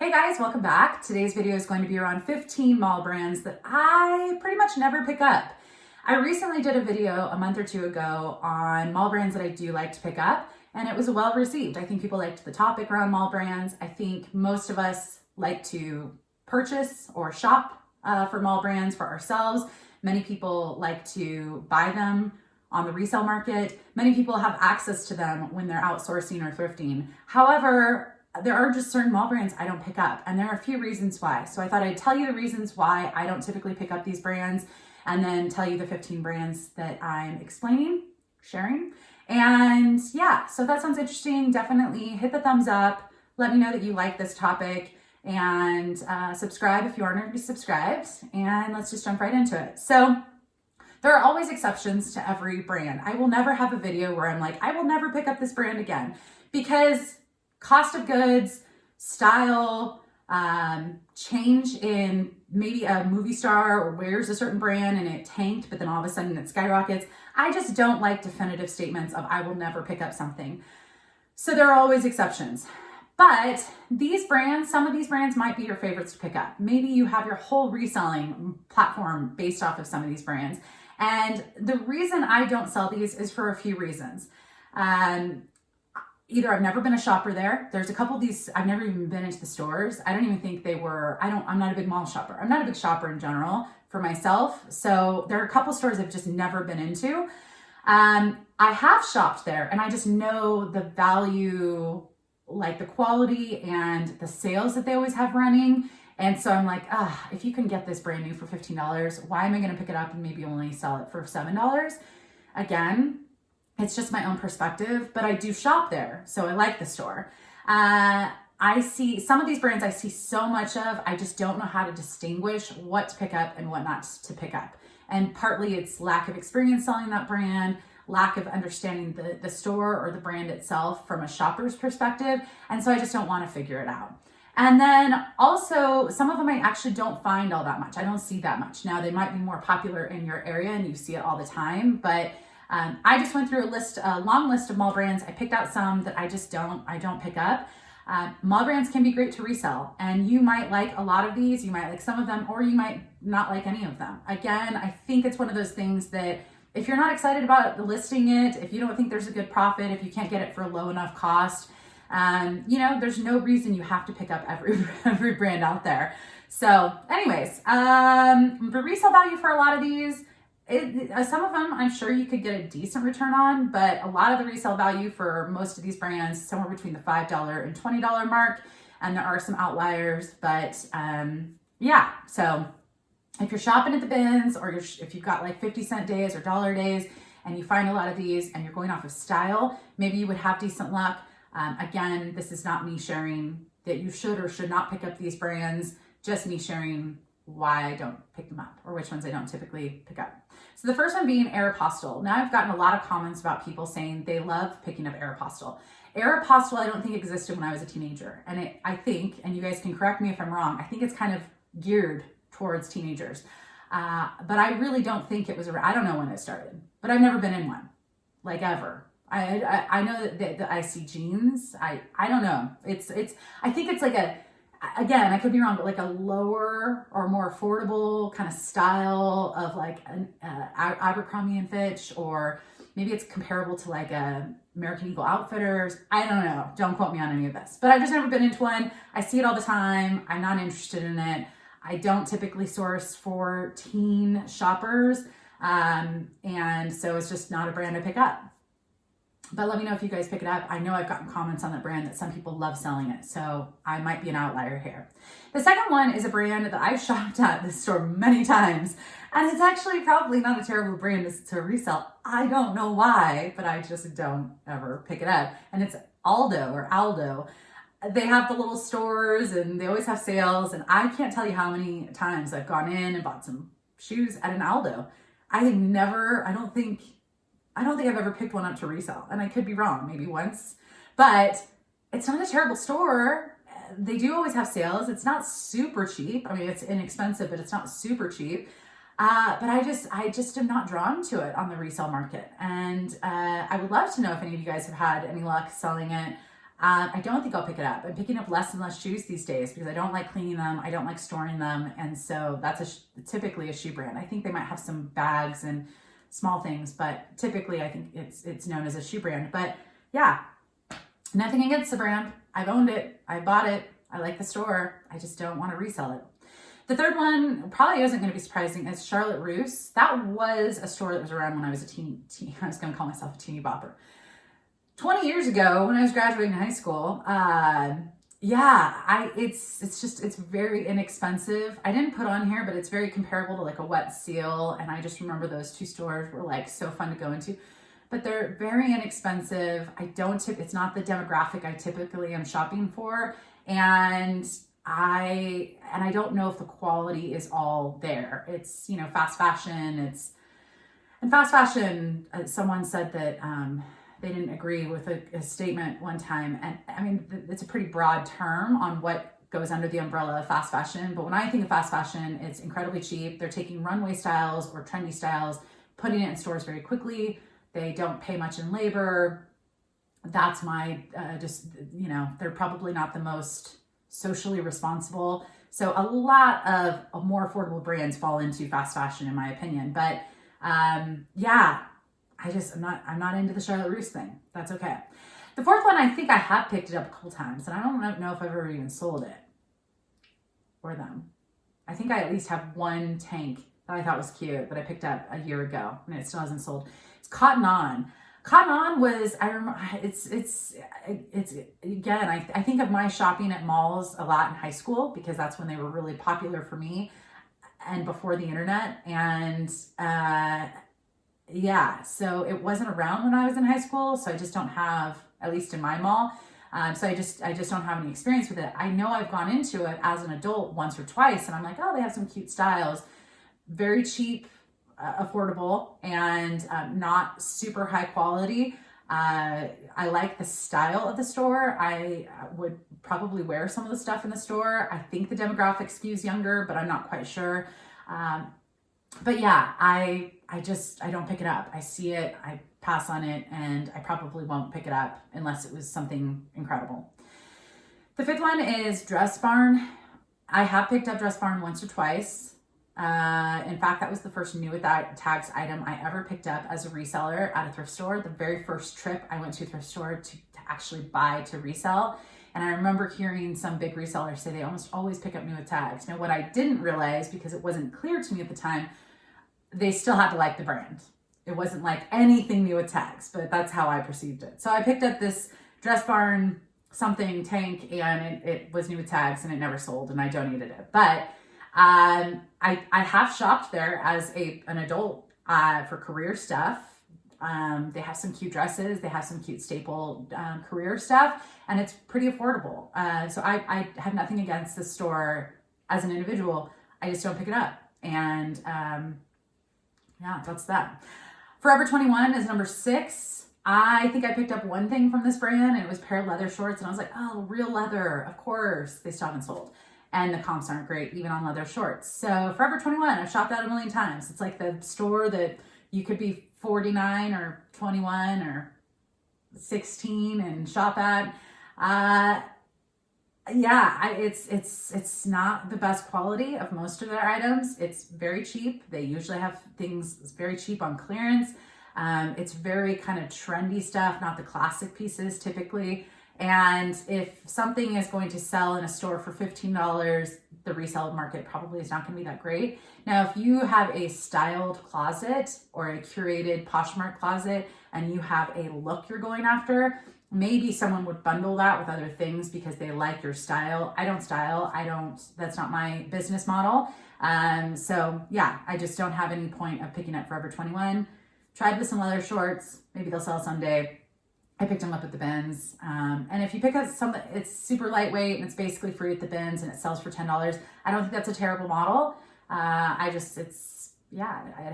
Hey guys, welcome back. Today's video is going to be around 15 mall brands that I pretty much never pick up. I recently did a video a month or two ago on mall brands that I do like to pick up, and it was well received. I think people liked the topic around mall brands. I think most of us like to purchase or shop for mall brands for ourselves. Many people like to buy them on the resale market. Many people have access to them when they're outsourcing or thrifting. However, there are just certain mall brands I don't pick up, and there are a few reasons why. So I thought I'd tell you the reasons why I don't typically pick up these brands, and then tell you the 15 brands that I'm explaining, sharing. And yeah, so if that sounds interesting, definitely hit the thumbs up. Let me know that you like this topic, and subscribe if you aren't already subscribed, and let's just jump right into it. So there are always exceptions to every brand. I will never have a video where I'm like, I will never pick up this brand again, because cost of goods, style, change in maybe a movie star or wears a certain brand and it tanked, but then all of a sudden it skyrockets. I just don't like definitive statements of I will never pick up something. So there are always exceptions. But these brands, some of these brands might be your favorites to pick up. Maybe you have your whole reselling platform based off of some of these brands. And the reason I don't sell these is for a few reasons. Either I've never been a shopper there. There's a couple of these, I've never even been into the stores. I don't even think they were, I'm not a big mall shopper. I'm not a big shopper in general for myself. So there are a couple stores I've just never been into. I have shopped there and I just know the value, like the quality and the sales that they always have running. And so I'm like, if you can get this brand new for $15, why am I going to pick it up and maybe only sell it for $7? Again, it's just my own perspective, but I do shop there, so I like the store. I see some of these brands I see so much of, I just don't know how to distinguish what to pick up and what not to pick up. And partly it's lack of experience selling that brand, lack of understanding the store or the brand itself from a shopper's perspective, and so I just don't want to figure it out. And then also, some of them I actually don't find all that much. I don't see that much. Now, they might be more popular in your area and you see it all the time, but I just went through a long list of mall brands. I picked out some that I don't pick up. Mall brands can be great to resell, and you might like a lot of these, you might like some of them, or you might not like any of them. Again, I think it's one of those things that if you're not excited about listing it, if you don't think there's a good profit, if you can't get it for a low enough cost, there's no reason you have to pick up every brand out there. So anyways, the resale value for a lot of these, some of them I'm sure you could get a decent return on, but a lot of the resale value for most of these brands somewhere between the $5 and $20 mark, and there are some outliers, but yeah. So if you're shopping at the bins, or if you've got like 50-cent days or dollar days and you find a lot of these and you're going off of style, maybe you would have decent luck. Again, this is not me sharing that you should or should not pick up these brands, just me sharing why I don't pick them up or which ones I don't typically pick up. So the first one being Aeropostale. Now I've gotten a lot of comments about people saying they love picking up Aeropostale. Aeropostale I don't think existed when I was a teenager. And I think, and you guys can correct me if I'm wrong, I think it's kind of geared towards teenagers. But I really don't think it was, I don't know when it started, but I've never been in one, like ever. I know that I see jeans. I don't know. I think it's like again, I could be wrong, but like a lower or more affordable kind of style of like an Abercrombie and Fitch, or maybe it's comparable to like a American Eagle Outfitters. I don't know. Don't quote me on any of this, but I've just never been into one. I see it all the time. I'm not interested in it. I don't typically source for teen shoppers. And so it's just not a brand I pick up. But let me know if you guys pick it up. I know I've gotten comments on that brand that some people love selling it, so I might be an outlier here. The second one is a brand that I've shopped at this store many times, and it's actually probably not a terrible brand to resell. I don't know why, but I just don't ever pick it up. And it's Aldo. They have the little stores and they always have sales, and I can't tell you how many times I've gone in and bought some shoes at an Aldo. I don't think I've ever picked one up to resell, and I could be wrong, maybe once, but it's not a terrible store. They do always have sales. It's not super cheap. I mean, it's inexpensive, but it's not super cheap. But I just am not drawn to it on the resale market. And I would love to know if any of you guys have had any luck selling it. I don't think I'll pick it up. I'm picking up less and less shoes these days because I don't like cleaning them. I don't like storing them. And so that's typically a shoe brand. I think they might have some bags and small things, but typically I think it's known as a shoe brand. But yeah, nothing against the brand. I've owned it. I bought it. I like the store. I just don't want to resell it. The third one probably isn't going to be surprising. It's Charlotte Russe. That was a store that was around when I was a teen. I was going to call myself a teeny bopper. 20 years ago when I was graduating high school, it's very inexpensive. I didn't put on here, but it's very comparable to like a Wet Seal. And I just remember those two stores were like so fun to go into, but they're very inexpensive. It's not the demographic I typically am shopping for. And I don't know if the quality is all there. It's, fast fashion. Fast fashion, someone said that, they didn't agree with a statement one time. And I mean, it's a pretty broad term on what goes under the umbrella of fast fashion. But when I think of fast fashion, it's incredibly cheap. They're taking runway styles or trendy styles, putting it in stores very quickly. They don't pay much in labor. That's my, they're probably not the most socially responsible. So a lot of more affordable brands fall into fast fashion, in my opinion. But I'm not into the Charlotte Russe thing. That's okay. The fourth one, I think I have picked it up a couple times, and I don't know if I've ever even sold it or them. I think I at least have one tank that I thought was cute that I picked up a year ago, and it still hasn't sold. It's Cotton On. Cotton On was, I remember, it's again, I think of my shopping at malls a lot in high school because that's when they were really popular for me and before the internet. And, so it wasn't around when I was in high school, so I just don't have, at least in my mall, so I just don't have any experience with it. I know I've gone into it as an adult once or twice, and I'm like, oh, they have some cute styles, very cheap, affordable, and not super high quality. I like the style of the store. I would probably wear some of the stuff in the store. I think the demographic skews younger, but I'm not quite sure. But yeah, I don't pick it up. I see it, I pass on it, and I probably won't pick it up unless it was something incredible. The fifth one is Dressbarn. I have picked up Dressbarn once or twice. In fact, that was the first new tags item I ever picked up as a reseller at a thrift store. The very first trip I went to a thrift store to actually buy to resell. And I remember hearing some big resellers say they almost always pick up new with tags. Now, what I didn't realize, because it wasn't clear to me at the time, they still had to like the brand. It wasn't like anything new with tags, but that's how I perceived it. So I picked up this Dressbarn something tank, and it was new with tags, and it never sold, and I donated it. But I have shopped there as an adult for career stuff. They have some cute dresses. They have some cute staple career stuff, and it's pretty affordable. So I have nothing against the store as an individual. I just don't pick it up. And that's that. Forever 21 is number 6. I think I picked up one thing from this brand, and it was a pair of leather shorts, and I was like, oh, real leather, of course. They still haven't sold. And the comps aren't great, even on leather shorts. So Forever 21, I've shopped at a million times. It's like the store that you could be 49 or 21 or 16 and shop at. It's not the best quality of most of their items. It's very cheap. They usually have things very cheap on clearance. It's very kind of trendy stuff, not the classic pieces typically. And if something is going to sell in a store for $15, the resale market probably is not going to be that great. Now, if you have a styled closet or a curated Poshmark closet and you have a look you're going after, maybe someone would bundle that with other things because they like your style. I don't style. That's not my business model. So yeah, I just don't have any point of picking up Forever 21. Tried with some leather shorts. Maybe they'll sell someday. I picked them up at the bins. And if you pick up something, it's super lightweight and it's basically free at the bins and it sells for $10. I don't think that's a terrible model. It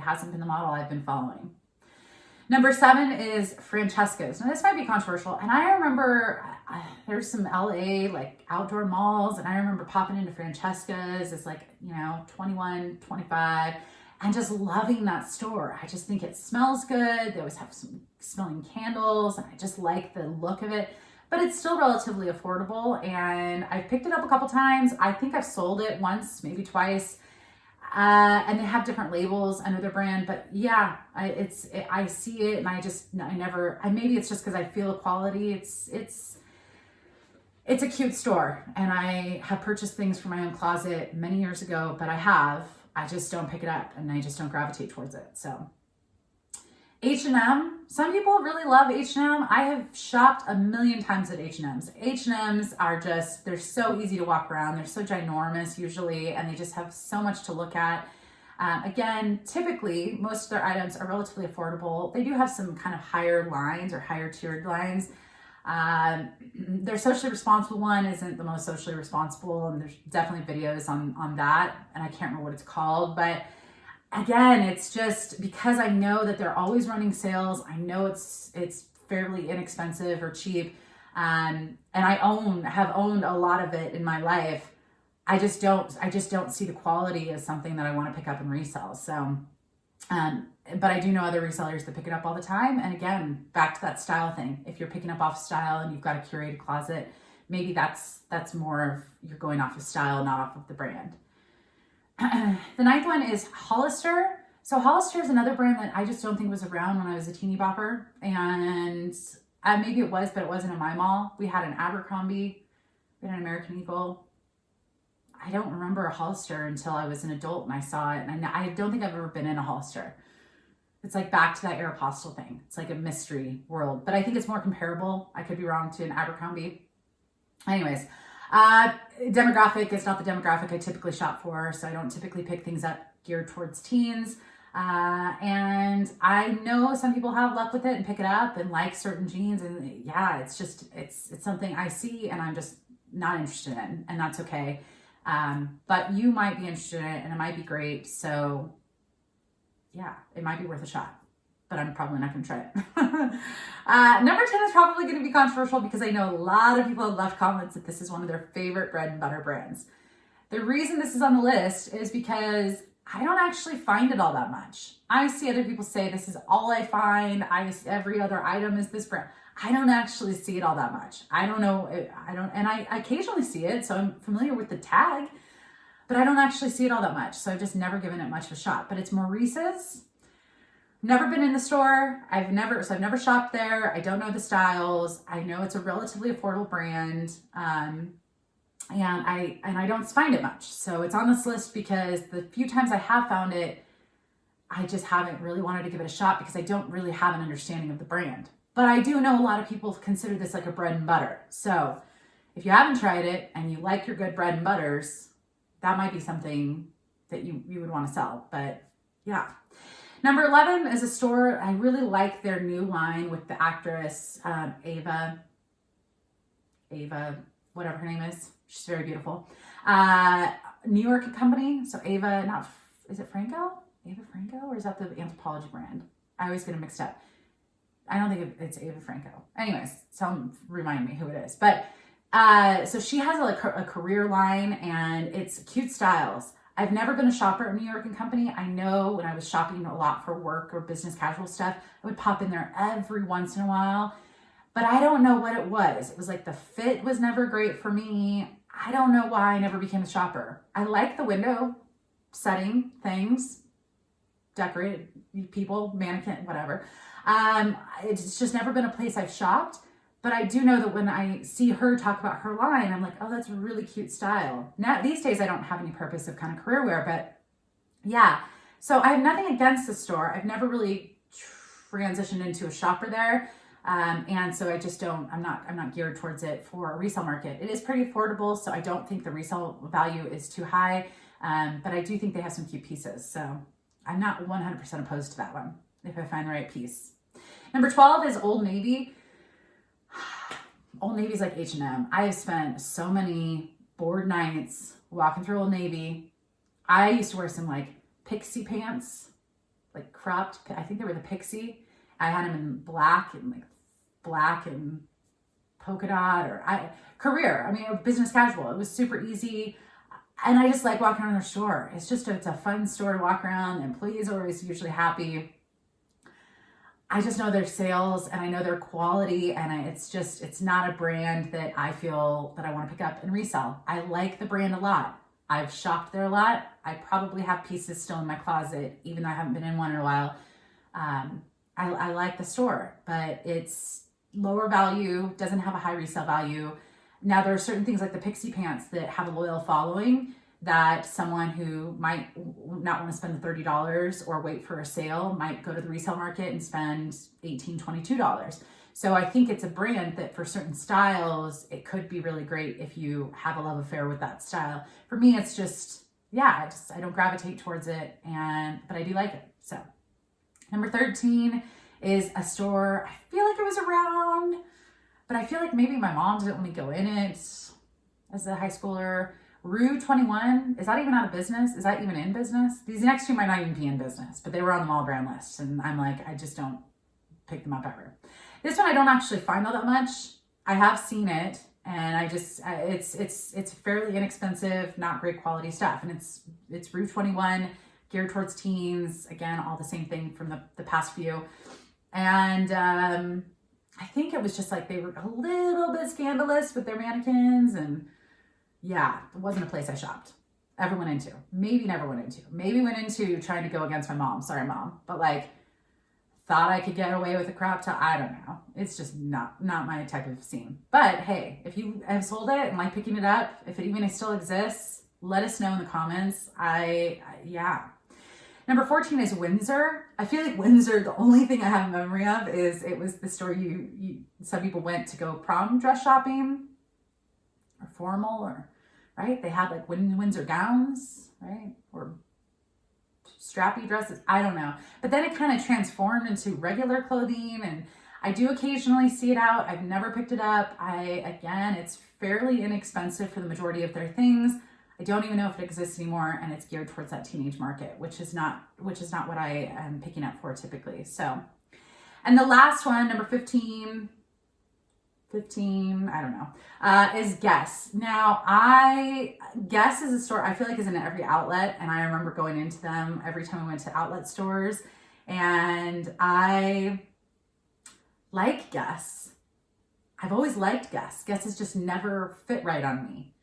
hasn't been the model I've been following. Number 7 is Francesca's. Now this might be controversial. And I remember there's some LA like outdoor malls, and I remember popping into Francesca's as 21, 25, and just loving that store. I just think it smells good. They always have some smelling candles, and I just like the look of it. but it's still relatively affordable. And I've picked it up a couple times. I think I've sold it once, maybe twice. And they have different labels under their brand, but yeah, I see it and maybe it's just because I feel the quality. It's a cute store, and I have purchased things for my own closet many years ago, but I just don't pick it up and I just don't gravitate towards it. So H&M, some people really love H&M. I have shopped a million times at H&M's. H&M's are just, they're so easy to walk around. They're so ginormous usually, and they just have so much to look at. Again, typically, most of their items are relatively affordable. They do have some kind of higher lines or higher tiered lines. Their socially responsible one isn't the most socially responsible, and there's definitely videos on that, and I can't remember what it's called, but again, it's just because I know that they're always running sales. I know it's fairly inexpensive or cheap. And I have owned a lot of it in my life. I just don't see the quality as something that I want to pick up and resell. So, but I do know other resellers that pick it up all the time. And again, back to that style thing. If you're picking up off style and you've got a curated closet, maybe that's more of you're going off of style, not off of the brand. The ninth one is Hollister. So Hollister is another brand that I just don't think was around when I was a teeny bopper. And maybe it was, but it wasn't in my mall. We had an Abercrombie, we had an American Eagle. I don't remember a Hollister until I was an adult and I saw it. And I don't think I've ever been in a Hollister. It's like back to that Aeropostale thing. It's like a mystery world, but I think it's more comparable. I could be wrong, to an Abercrombie. Anyways, demographic is not the demographic I typically shop for, so I don't typically pick things up geared towards teens. And I know some people have luck with it and pick it up and like certain jeans, and yeah, it's something I see and I'm just not interested in, and that's okay. But you might be interested in it and it might be great. So yeah, it might be worth a shot, but I'm probably not going to try it. Number 10 is probably going to be controversial because I know a lot of people have left comments that this is one of their favorite bread and butter brands. The reason this is on the list is because I don't actually find it all that much. I see other people say this is all I find. Every other item is this brand. I don't actually see it all that much. I don't know. And I occasionally see it, so I'm familiar with the tag, but I don't actually see it all that much. So I've just never given it much of a shot. But it's Maurices. Never been in the store. I've never shopped there. I don't know the styles. I know it's a relatively affordable brand. And I don't find it much. So it's on this list because the few times I have found it, I just haven't really wanted to give it a shot because I don't really have an understanding of the brand. But I do know a lot of people consider this like a bread and butter. So if you haven't tried it and you like your good bread and butters, that might be something that you would want to sell. But yeah. Number 11 is a store. I really like their new line with the actress, Ava, whatever her name is. She's very beautiful. New York company. So Ava, is it Franco? Ava Franco? Or is that the Anthropology brand? I always get them mixed up. I don't think it's Ava Franco. Anyways, remind me who it is. But so she has a career line and it's cute styles. I've never been a shopper at New York & Company. I know when I was shopping a lot for work or business casual stuff, I would pop in there every once in a while, but I don't know what it was. It was like the fit was never great for me. I don't know why I never became a shopper. I like the window setting things, decorated people, mannequin, whatever. It's just never been a place I've shopped. But I do know that when I see her talk about her line, I'm like, oh, that's a really cute style. Now, these days, I don't have any purpose of kind of career wear, but yeah. So I have nothing against the store. I've never really transitioned into a shopper there. And so I just I'm not geared towards it for a resale market. It is pretty affordable, so I don't think the resale value is too high. But I do think they have some cute pieces. So I'm not 100% opposed to that one if I find the right piece. Number 12 is Old Navy. Old Navy's like H&M. I have spent so many bored nights walking through Old Navy. I used to wear some like pixie pants, like cropped. I think they were the pixie. I had them in black and polka dot career. I mean, business casual. It was super easy. And I just like walking around their store. It's a fun store to walk around. The employees are always usually happy. I just know their sales and I know their quality, and it's not a brand that I feel that I want to pick up and resell. I like the brand a lot. I've shopped there a lot. I probably have pieces still in my closet, even though I haven't been in one in a while. I like the store, but it's lower value, doesn't have a high resale value. Now, there are certain things like the pixie pants that have a loyal following that someone who might not want to spend the $30 or wait for a sale might go to the resale market and spend $18, $22. So I think it's a brand that for certain styles, it could be really great if you have a love affair with that style. For me, it's just, yeah, I don't gravitate towards it, but I do like it. So number 13 is a store. I feel like it was around, but I feel like maybe my mom didn't let me go in it as a high schooler. Rue 21, is that even out of business? Is that even in business? These next two might not even be in business, but they were on the mall brand list, and I'm like, I just don't pick them up ever. This one I don't actually find all that much. I have seen it, and I just, it's fairly inexpensive, not great quality stuff, and it's Rue 21, geared towards teens. Again, all the same thing from the past few, and I think it was just like they were a little bit scandalous with their mannequins, and yeah, it wasn't a place I shopped. Ever went into. Maybe never went into. Maybe went into trying to go against my mom. Sorry, Mom. But like, thought I could get away with a crop top. I don't know. It's just not my type of scene. But hey, if you have sold it and like picking it up, if it even still exists, let us know in the comments. Yeah. Number 14 is Windsor. I feel like Windsor, the only thing I have a memory of is it was the store some people went to go prom dress shopping or formal, or right? They had like Windsor gowns, right? Or strappy dresses. I don't know. But then it kind of transformed into regular clothing, and I do occasionally see it out. I've never picked it up. Again, it's fairly inexpensive for the majority of their things. I don't even know if it exists anymore, and it's geared towards that teenage market, which is not what I am picking up for typically. So, and the last one, number 15, I don't know, is Guess. Now, Guess is a store I feel like is in every outlet, and I remember going into them every time I went to outlet stores, and I like Guess. I've always liked Guess. Guess has just never fit right on me.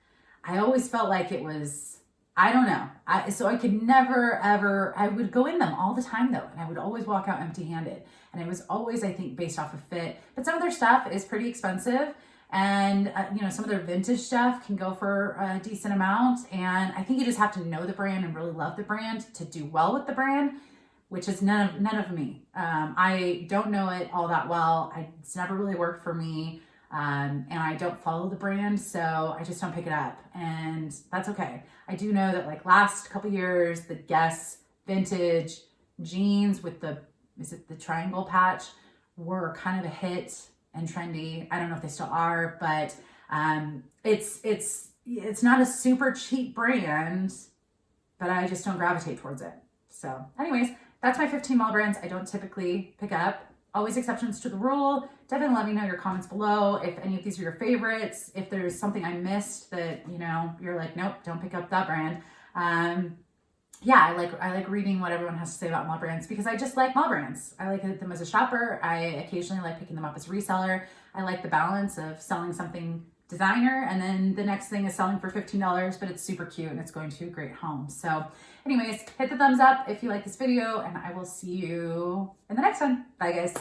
I always felt like it was, I don't know. So I could never, ever, I would go in them all the time though, and I would always walk out empty-handed. And it was always, I think, based off of fit. But some of their stuff is pretty expensive. And, some of their vintage stuff can go for a decent amount. And I think you just have to know the brand and really love the brand to do well with the brand, which is none of me. I don't know it all that well. It's never really worked for me. And I don't follow the brand, so I just don't pick it up, and that's okay. I do know that like last couple years, the Guess vintage jeans with the triangle patch were kind of a hit and trendy. I don't know if they still are, but it's not a super cheap brand, but I just don't gravitate towards it. So anyways, that's my 15 mall brands I don't typically pick up. Always exceptions to the rule. Definitely let me know your comments below if any of these are your favorites. If there's something I missed that, you're like, nope, don't pick up that brand. I like reading what everyone has to say about mall brands because I just like mall brands. I like them as a shopper. I occasionally like picking them up as a reseller. I like the balance of selling something designer and then the next thing is selling for $15, but it's super cute and it's going to a great home. So anyways, hit the thumbs up if you like this video, and I will see you in the next one. Bye guys.